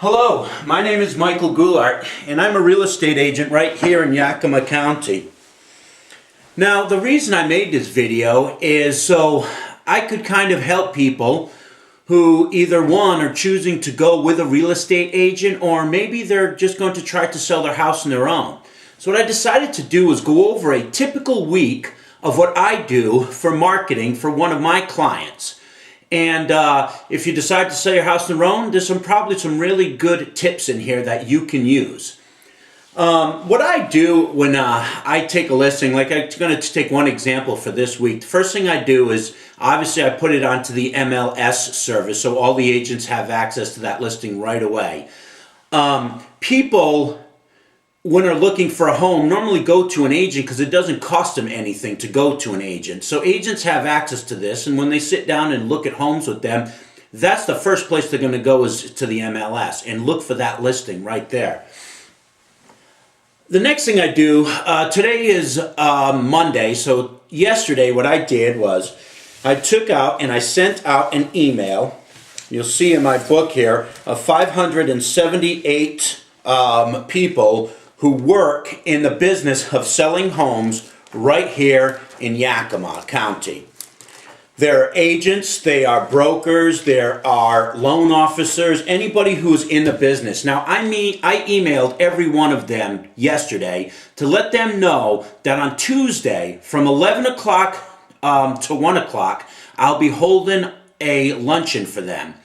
Hello, my name is Michael Goulart, and I'm a real estate agent right here in Yakima County. Now, the reason I made this video is so I could kind of help people who either one are choosing to go with a real estate agent, or maybe they're just going to try to sell their house on their own. So what I decided to do is go over a typical week of what I do for marketing for one of my clients. And if you decide to sell your house on your own, there's probably some really good tips in here that you can use. What I do when I take a listing, like I'm going to take one example for this week. The first thing I do is, obviously I put it onto the MLS service so all the agents have access to that listing right away. People, when they're looking for a home, normally go to an agent because it doesn't cost them anything to go to an agent. So agents have access to this, and when they sit down and look at homes with them, that's the first place they're going to go is to the MLS and look for that listing right there. The next thing I do, today is Monday, so yesterday what I did was I took out and I sent out an email, you'll see in my book here, of 578 people who work in the business of selling homes right here in Yakima County. They're agents, they are brokers, there are loan officers, anybody who's in the business. Now, I emailed every one of them yesterday to let them know that on Tuesday from 11 o'clock to 1 o'clock, I'll be holding a luncheon for them.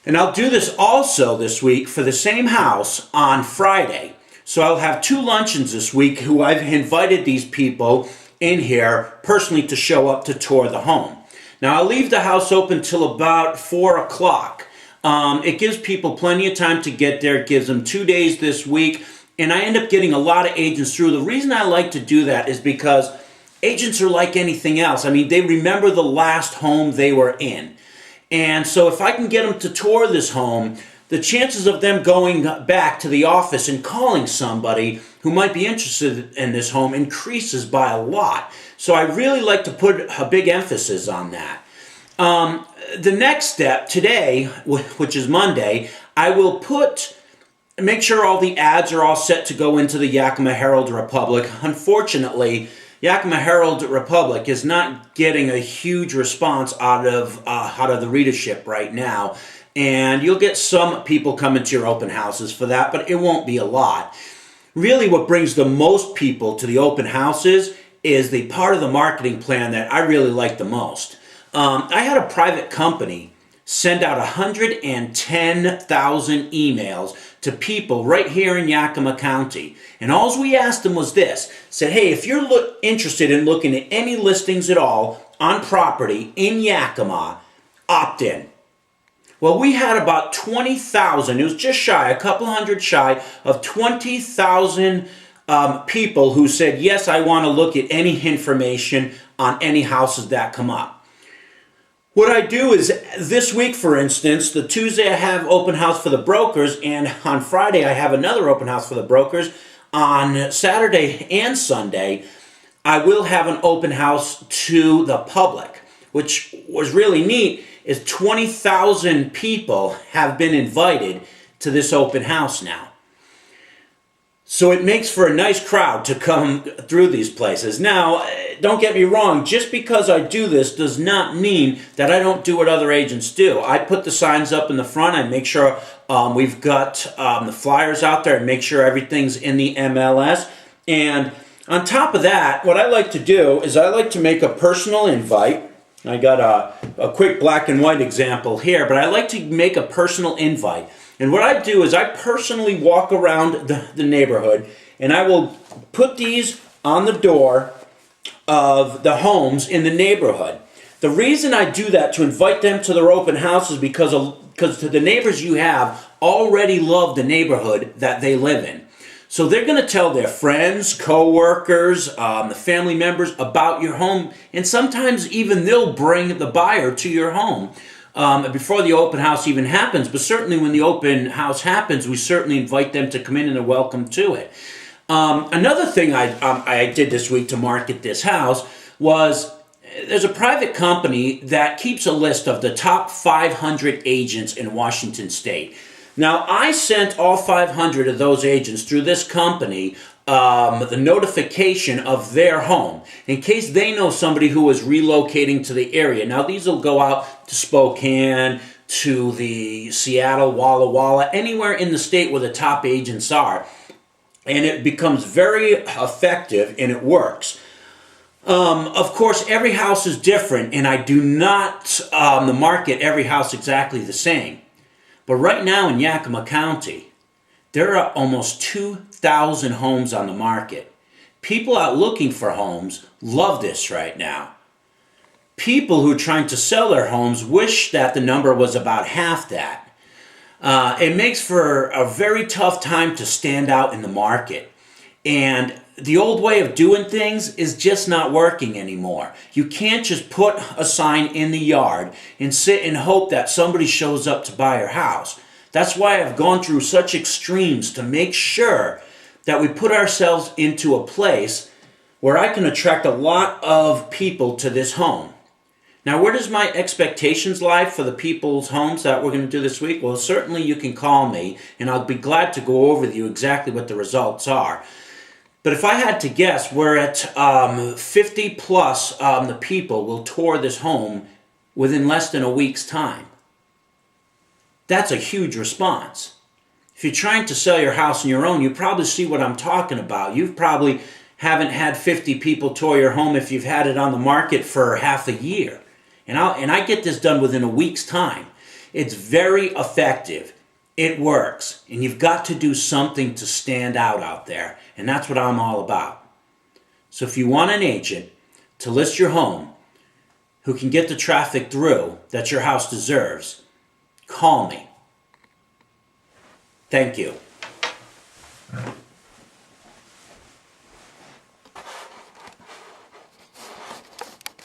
And I'll do this also this week for the same house on Friday. So I'll have two luncheons this week who I've invited these people in here personally to show up to tour the home. Now I'll leave the house open till about 4 o'clock. It gives people plenty of time to get there. It gives them 2 days this week. And I end up getting a lot of agents through. The reason I like to do that is because agents are like anything else. I mean, they remember the last home they were in. And so if I can get them to tour this home, the chances of them going back to the office and calling somebody who might be interested in this home increases by a lot. So I really like to put a big emphasis on that. The next step today, which is Monday, I will make sure all the ads are all set to go into the Yakima Herald Republic. Unfortunately, Yakima Herald Republic is not getting a huge response out of the readership right now. And you'll get some people coming to your open houses for that, but it won't be a lot. Really what brings the most people to the open houses is the part of the marketing plan that I really like the most. I had a private company send out 110,000 emails to people right here in Yakima County. And all we asked them was this, said, hey, if you're interested in looking at any listings at all on property in Yakima, opt in. Well, we had about 20,000, it was just shy, a couple hundred shy of 20,000 people who said, yes, I want to look at any information on any houses that come up. What I do is, this week, for instance, the Tuesday I have open house for the brokers, and on Friday I have another open house for the brokers. On Saturday and Sunday, I will have an open house to the public, which was really neat. Is 20,000 people have been invited to this open house now. So it makes for a nice crowd to come through these places. Now, don't get me wrong, just because I do this does not mean that I don't do what other agents do. I put the signs up in the front, I make sure we've got the flyers out there and make sure everything's in the MLS. And on top of that, what I like to do is I like to make a personal invite. I got a quick black and white example here, but I like to make a personal invite. And what I do is I personally walk around the neighborhood, and I will put these on the door of the homes in the neighborhood. The reason I do that to invite them to their open house is because the neighbors you have already love the neighborhood that they live in. So they're going to tell their friends, co-workers, the family members about your home, and sometimes even they'll bring the buyer to your home before the open house even happens. But certainly when the open house happens, we certainly invite them to come in and they're welcome to it. Another thing I did this week to market this house was there's a private company that keeps a list of the top 500 agents in Washington State. Now, I sent all 500 of those agents through this company the notification of their home in case they know somebody who is relocating to the area. Now, these will go out to Spokane, to the Seattle, Walla Walla, anywhere in the state where the top agents are. And it becomes very effective and it works. Of course, every house is different, and I do not market every house exactly the same. But right now in Yakima County, there are almost 2,000 homes on the market. People out looking for homes love this right now. People who are trying to sell their homes wish that the number was about half that. It makes for a very tough time to stand out in the market. And the old way of doing things is just not working anymore. You can't just put a sign in the yard and sit and hope that somebody shows up to buy your house. That's why I've gone through such extremes to make sure that we put ourselves into a place where I can attract a lot of people to this home. Now, where does my expectations lie for the people's homes that we're going to do this week? Well, certainly you can call me, and I'll be glad to go over with you exactly what the results are. But if I had to guess, we're at 50 plus the people will tour this home within less than a week's time. That's a huge response. If you're trying to sell your house on your own, you probably see what I'm talking about. You probably haven't had 50 people tour your home if you've had it on the market for half a year. And I get this done within a week's time. It's very effective. It works. And you've got to do something to stand out there. And that's what I'm all about. So if you want an agent to list your home who can get the traffic through that your house deserves, call me. Thank you.